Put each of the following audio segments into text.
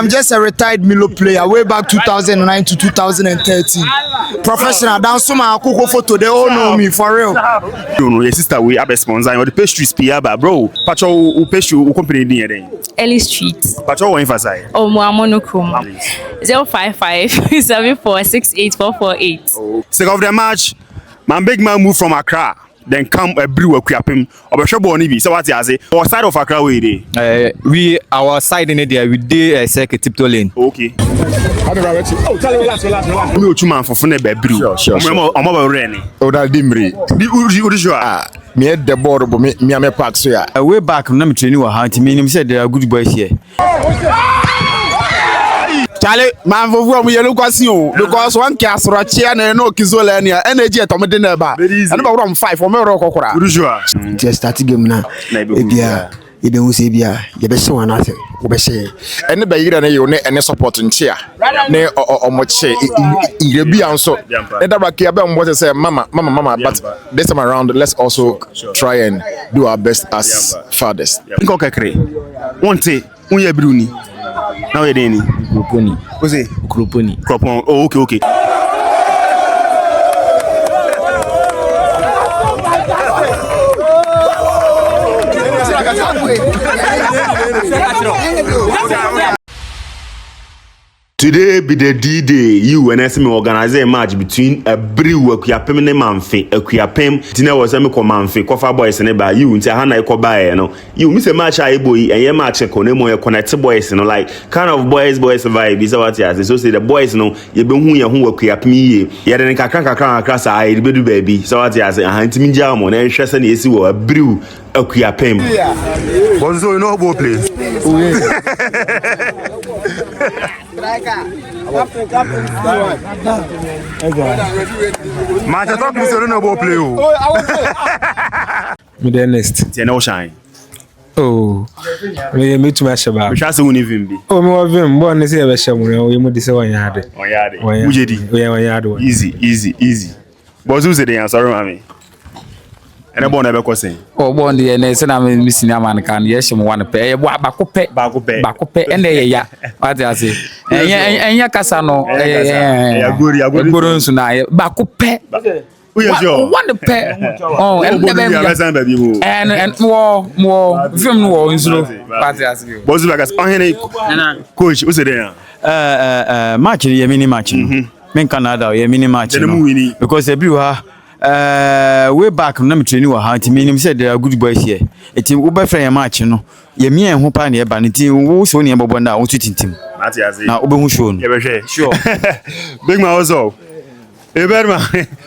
I'm just a retired Milo player way back 2009 to 2013. Professional dance my Akuko photo, they all know me for real. You know, your sister we have a sponsor or the pastries piaba, bro. Pacho who pastry who company near them. Ellie Street. Pacho emphasize. Oh, monochrome. 055 7468 448. Second of the match, my big man moved from Accra. Then come Abiriw Akuapem. Obeshobo oni bi. So what you say? Our side of Accra we dey. Our side in there we dey circuit tiptoe lane. Okay. Oh, tell me last. Me ochuma for fune Abiriw. Sure. Omo ba reni. O da dimri. Di uri Me head the board but me am park so ya. Way back na me training wa hanti me said there are good boys here. Charlie, man, we are looking because one castle chair and no Kizolania energy at Omedina bar. And about 5 for Morocco. Just starting game now. You don't say you best one answer. And the Bayer and a supporting chair. Nay or much say you be also. And about Kiabam was say, Mama, but this time around, let's also try and do our best as fathers. One day, we Bruni. Now you're Danny. Kroponi. What's it? Kroponi. Kropon. Oh, okay. Today be the D-Day. You and SM organize a match between Abiriw Akuapem and Mamfe. Akuapem, Tina was a Mamfe, Kofa boys and about you until Hana Koba, no. You miss a match I boy, and your match a Konemo connected boys, like kind of boys vibe is what you so say the boys no, you been who Akuapem, yet in Kakaka class I do baby. So what you say, I had to me jam on and Shassan is Abiriw Akuapem. What's going on, ball play? Match talk me so no play o. Me the next. Tie no shine. Oh. Me too much about. We shall say we even be. Oh, me wa vim, born say be sham we mo dey say one yard. Ujedi. We one yard. Easy. But who say dey answer mami? And born ebe kwose. Oh, born dey na say na me senior man kan yes mo one pe. Bakope and ya. What I say? Enya kasa no. Agori nso na bakope. Who is your? One pe. Oh, and more film no nso. What I say? Bozu bagas ohene coach who say dey? Match ye mini match. Men Canada ye mini match. Because Abiriw way back na me training wa hanti me said there are good boys here. Eti wo be friend match no. Ye me en ho pa na e ba nti wo so ne bobo na wo tutintim. Na wo be hu show no. Ye be hwe. Sure. Big man also. Eberma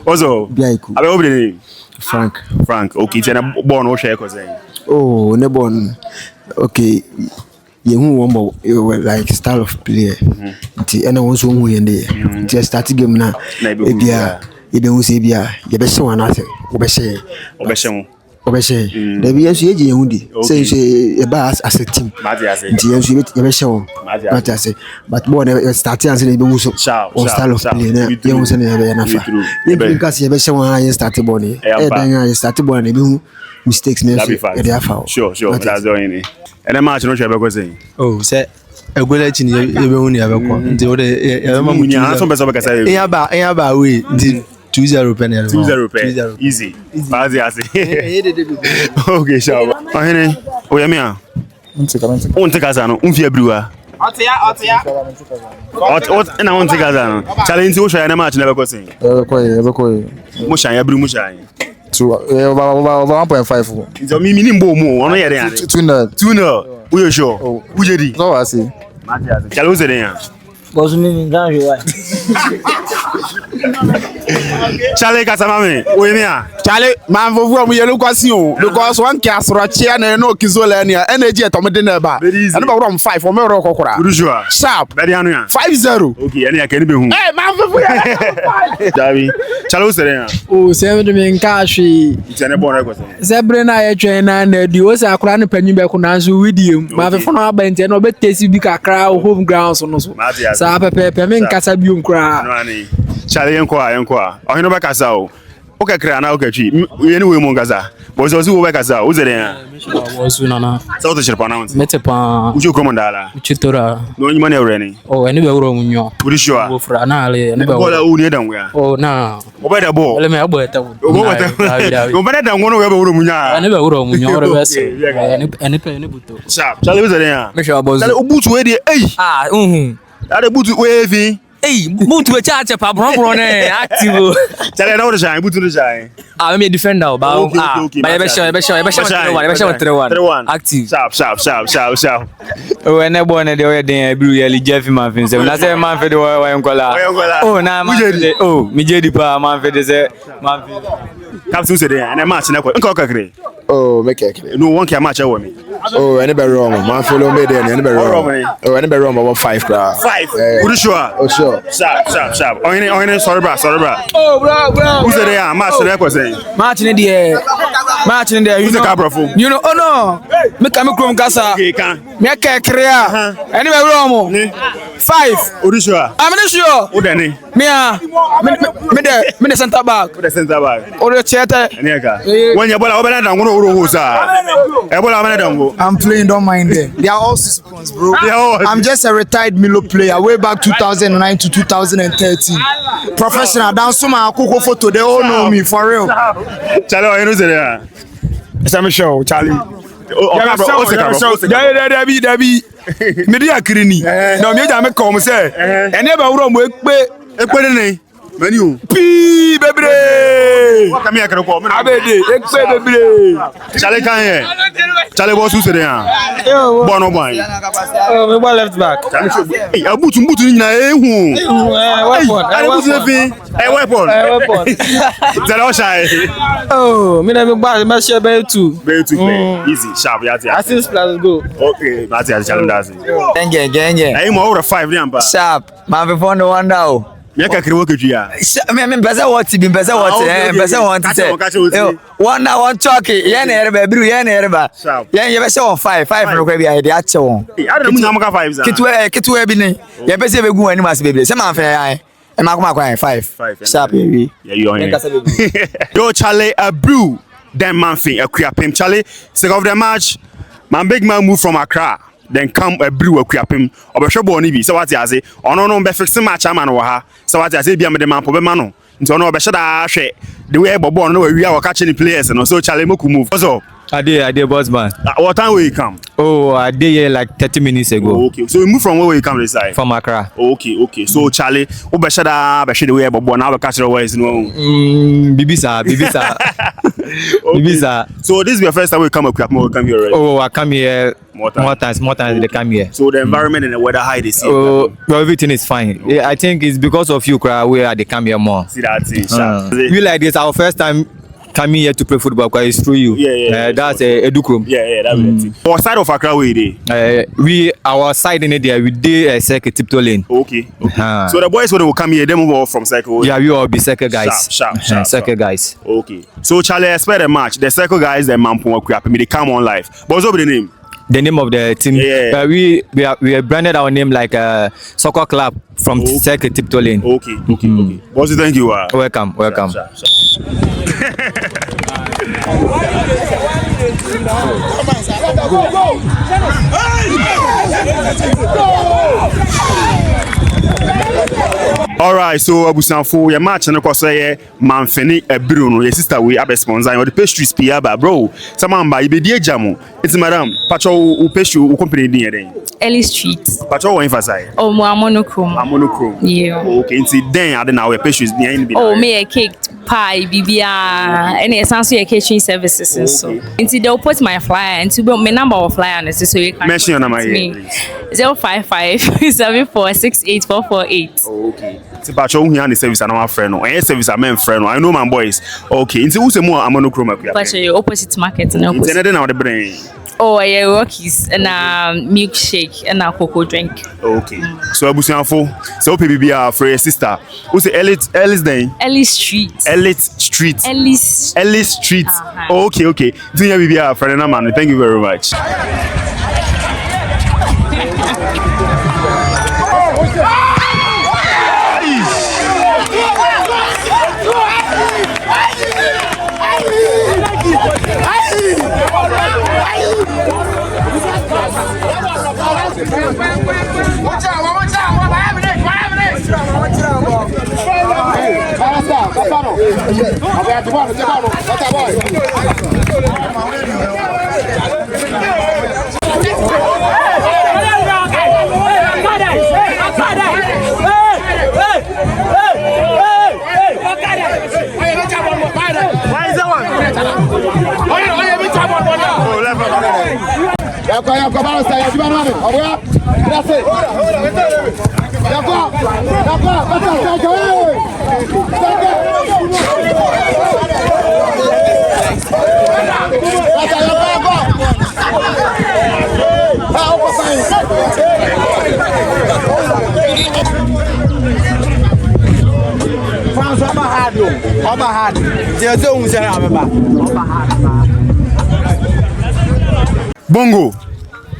also. Biaiku. Abe obre Frank. Okay, tena born wo share ko say. Oh, ne born. Okay. You who like style of player. And I was who in there. Just starting game now. You don't say you best one answer. Obeshe. The BS Yehudi say a bass as a team. But more starting as a so style of play. You was an enough. Because you best one started bonnie. Then started bonnie mistakes. Sure. That's doing it. And a match no share because saying. Oh, say a good legend you only have a until the we did 2-0 penalty. 2-0 easy. Okay, sure. Ohene, oyamia. Unte kazano, unfi Abiriw. Otia. Na unte kazano. Challenge wo share na match na be ko saying. Mo share Abiriw mo share. Over 1.5. It's a mini boom. Ono yere yan. 2-0. Who you sure? Who jedi? So I see. Chalo se den yan. Boss me ngan je wa. Chale kasamame. Oyemia. Charlie, man, we are looking because one castle chair and no Kizolania energy at Omedina bar. And about 5 for Morocco. Sharp. 5-0. Okay, and I can be home. Hey, man, Davi. Chalo se den yan. Oh, 7 men cash. It's an born record. Zebrena e train and the was akra ne panyi be ko nanso widium. Ma fe fono abante no be tesi bi kakra home grounds no so. Sa pepe men kasa bi nkra. No ani. Chale yenko. Ohino be kasa o. Okay, Krana, okay, anyway, Mongaza. Was also Wakaza, was there? Was Nana. South of Pronounce. Metepa. Would you come on Dala? Chitora. No money already. Oh, anywhere wrong you. Pretty sure. For an alley. Never all near them. Oh, no. Over the ball. Let me about it. Go better than one over Urumuya. I never wrong your vessel. Any penny buto. Sharp. Charlie was there. Make sure about Boot ready. Hey. Ah, That a boot wavy. Hey, move to a charge up, active. Tell it all the time. Boot to the time. I'm a defender, but I active. Sharp. When I born the way they Abiriw Jeff Mamfe say na say Mamfe the way Nkola. Oh na Mamfe. Oh, mi je di pa Mamfe de say Mamfe. Captain say there and match na ko. Nko kakere. Oh, make it. No one can match me. Oh, anybody wrong? Man, follow me there. Anybody wrong? Oh, anybody wrong? About 5 crowd. 5. Who sure? Oh, sure. Sharp. Oh, sorry, bro. Oh, bro. Who's there? Match na ko say. Martin in the air. Who's the cabra for? You know, oh no. Me come from Casa. Okay, can. Me career. Anyway, wrong. 5. Who sure? I'm not sure. Who then? Me the center back. Who the center back? Or the theater. When you bola obana dan ngono uro husa. Ebola obana dan go. I'm playing, don't mind them. They are all Sisipons, bro. all. I'm just a retired Milo player way back 2009 to 2013. Professional. Down some Akoko photo, they all know me for real. Charlie, you know there. Sami show, Charlie. Dabi. Media krini. No me ja me come say. Ene ba wuro mo Ekpere ni. Menu. Pi bebre. Come here, can come. Abede, ekpe bebre. Charlie can here. Charlie boss who say there. Bono boy. Oh, me ball left back. Hey, abutu ni na ehu. Weapon. Zero shy. Oh, me na me ball, me share by 2. Very too play. Easy, sharp. Assist plus go. Okay, that's it. Challenge that's it. Genge. Hey, mo over 5 there, ba. Sharp. Mamfe for no wonder o. Me ka kire woke dua. Me pese what pese want say. One now one talkie. Ye na ereba Abiriw, ye na ereba. Ye pese on 5 no kwa bia dey ache won. Hey, I don't know ka 5 za. Kitwe bi ni. Ye pese be gu ani mas bebre. Se Mamfe ai. E ma kuma kwa 5. Sharp ye. Yeah, you on here. Yo, Charlie, Abiriw, then Mamfe, Akuapem. Charlie, second of the match, my big man moved from Accra. Then come Abiriw Akuapem. Obehwe bo ni bi. So what you say? Ono no be fix match ama no ha. So what you say bia me de man po be ma no. Nti ono obehwe da hwe. The way bobo no we wi catch the players no. So Charlie moku move. What's up? I did boss man. What time will you come? Oh, I did here like 30 minutes ago. Oh, okay. So we move from where you come this side? From Accra. Okay. So Charlie, obehwe da behwe the way bobo na we catch the ways no. Bibisa. So this is your first time we come Akuapem, we come here already. Oh, I come here more times they come here. So the environment and the weather high this year. Oh, well, everything is fine. Yeah, I think it's because of you, where they come here more. See that thing, we like this our first time coming here to play football because it's through you. Yeah. That's Edukrom. Yeah, that's it. What side of Accra we dey? Our side in there we did circle tiptoe lane. Okay. So the boys when they will come here, they move all from circle. Yeah, we all be circle guys. Sharp. Circle guys. Okay. So Charlie, expect the match. The circle guys, the Mamfe Akuapem, they come on live. But what's up with the name? The name of the team. Yeah. We have branded our name like a soccer club from circle tiptoe lane. Okay. Boss, thank you. Welcome. Sharp. All right, so abusanfo your match na ko say Mamfe ni Abiriw no your sister we abe sponsor you the pastries pia ba bro sama mba ibedi agamo it's madam pacho u pastry u company din yeden Ellie Street. pacho wo emphasize Oh, monochrome. Yeah. Okay, it's then I don't know pastries din be Oh, me a cake, pie, bibia, and it's also a catering services and so. Until they'll put my flyer and to my number of flyer and so you can mention your number here 055 7468448. Okay. Ti pacho hu yan the service and our friend no. Any service am friend no. I know my boys. Okay, into who say more monochrome Akuapem. But you opposite market and opposite. Then now the brain. Oh, yeah, Rockies and milkshake and a cocoa drink. Okay. So abusanfo, so PBB for your sister. Who say Ellis then? Ellie Street. Ellis Street. Okay. Dunya BBA friend na man. Thank you very much. Bongo.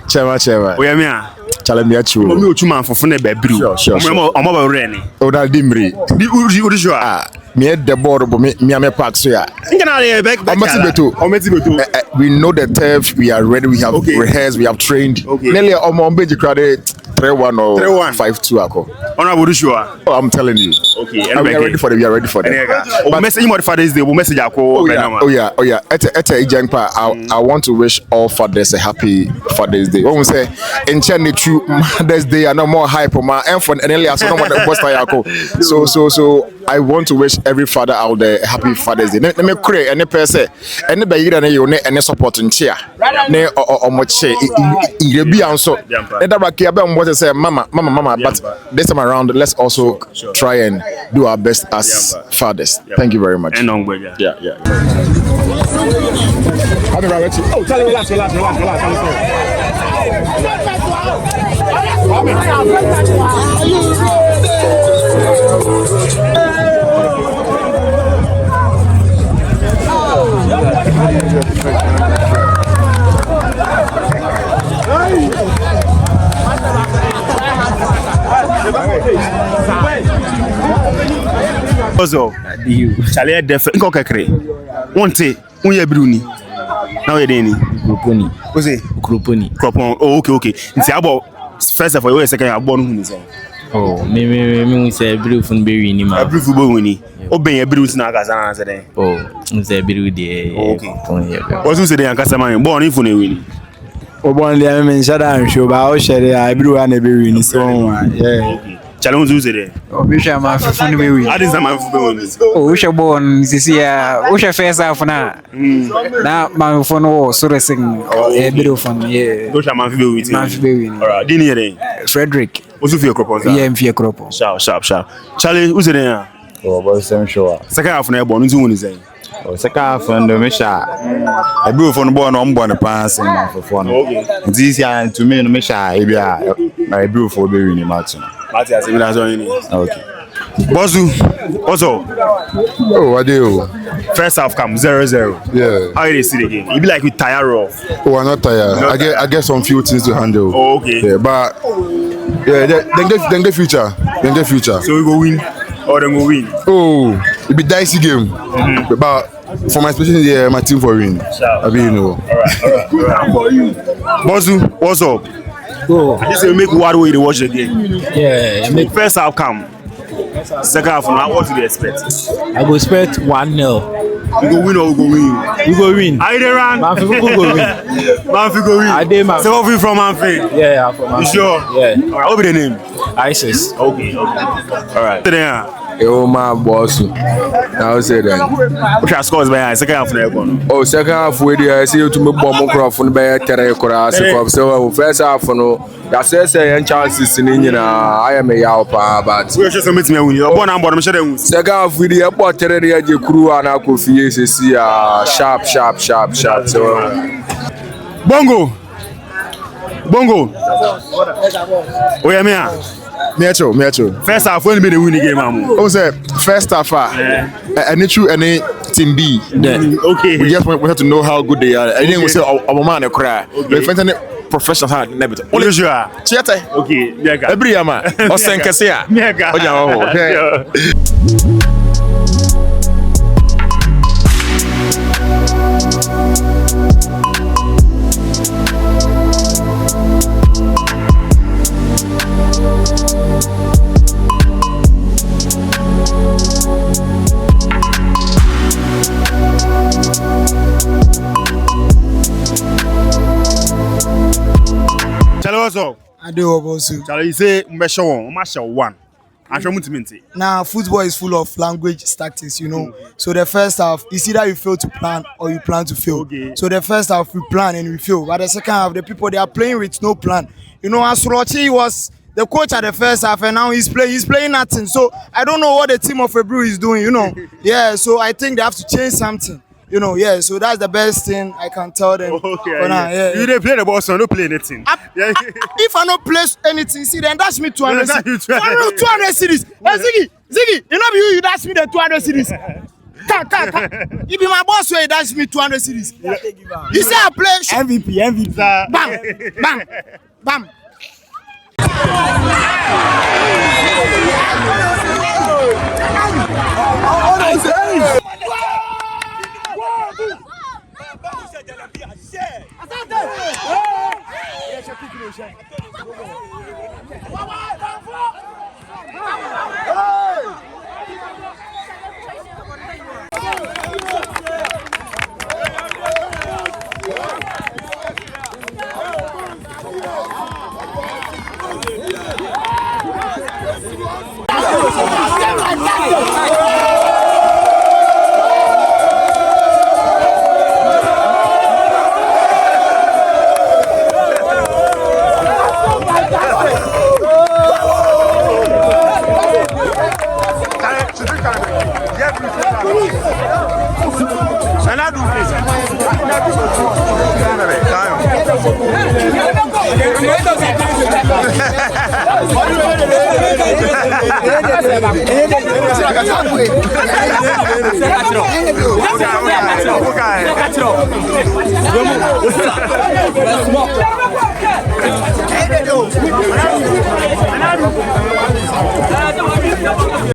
Chema. Oya me a. Chale me achu. Mo mi otu man fofo na ba Abiriw. Sure. Omo ba wure ni. O da dimri. Di uri sure. Me the board but me am park so ya. Ngana le back. Ometi beto. We know the turf, we are ready, we have rehearsed, we have trained. Nearly almost beji crowd 3-1 or 5-2 ako. Honorable sure. Oh, I'm telling you. Okay, and we are ready for them. We are ready for them. But message more Father's Day. We message ako. Oh yeah. I want to wish all fathers a happy Father's Day. When we say in China true Mother's Day, I know more hype on my infant and earlier so no more post ako. So I want to wish every father out there a happy Father's Day. Let me create any person any be yira na you any support nchia. Ne omoche irebi anso. Let that back here say mama, but this time around let's also try and do our best as fathers. Thank you very much. Yeah. Oh, tell me relax. Ozo, chale def nko kekere. Wonte, unye Abiriw ni. Na we dey ni. Kroponi. Ose, Kroponi. Kropon. Oh, okay. Nti abo first of all, you second abo no huni say. Oh, me say Abiriw fun be wini ma. Abiriw fu be wini. Oben Abiriw si na akasa na say den. Oh, say Abiriw dey. Okay. Ozo say dey akasa man, born if na wini. Obon le me nshada ansho ba o shere Abiriw na be wini so yeah. Okay. Challenge who's there? Oh, Bishop Mamfe fun be win. How does that man be wini? Oh, we should born sisi ya. We should first half na. Na Mamfe fun wo so sing Abiriw fun. Yeah. Go shall man be wini. Mamfe be win. Alright, dini here. Frederick. Ozo fi Kropon. Yeah, mfie Kropon. Sharp. Charlie, who's there? Oh, boy, same show. Second half na born who is there? Oh, second half and me sha. Abiriw fun born on born pass and Mamfe fun. Okay. This year to me no me sha e bia Abiriw for be win match. Matias, we that's only. Okay. Bozu, Ozo. Oh, what do you? First half come 0-0. Yeah. How you see the game? You be like we tire off. Oh, I'm not tired. I get some few things to handle. Oh, okay. Yeah, but then the future. So we go win or then go win. Oh, it be dicey game. But for my expectation, yeah, my team for win. I mean, you know. Alright. Bozu, what's up? Oh. I just say make wide way to watch the game. Yeah, First half come. Second half, now what do you expect? I go expect 1-0. We go win or we go win? We go win. Are you there, Ran? Mamfe go win. Mamfe go win. I dey Mamfe. So what from Mamfe? Yeah, I'm from Mamfe. You sure? Yeah. Alright, what be the name? ISIS. Okay. Alright. There. Oh, my boss. Now say that. Which scores by second half na go. Oh, second half we dey see you to me bomb microphone by tere kora so first half no. Ya say yan chances ni nyina I am a yaw pa but We just meet me win. Obo na mbọ me share win. second half we dey port tere dey je kuru ana ko fie sesi sharp so Bongo. Oya me a. Metro. First half when be the win the game am. Oh say first half any true any team B then Okay. we just want to know how good they are and then we say our man cry we find professional hard never Only sure. Chiete. Okay. Mega. Every ama o senkese a Mega. oja ho also. I do also. Shall you say one? I'm sure Now football is full of language tactics, you know. So the first half, it's either you fail to plan or you plan to fail. Okay. So the first half we plan and we fail. But the second half, the people they are playing with no plan. You know, Asrochi was the coach at the first half and now he's playing nothing. So I don't know what the team of Abiriw is doing, you know. Yeah, so I think they have to change something. You know, yeah, so that's the best thing I can tell them. Okay, for now, yeah. You didn't play the ball, so don't play anything. If I don't play anything, see, then dash me 200 Yeah, cities. 200. 200 cities. Hey, Ziggy, you know you dash me the 200 cities. You be my boss, where you dash me 200 cities. You say I play MVP. Bam. Okay.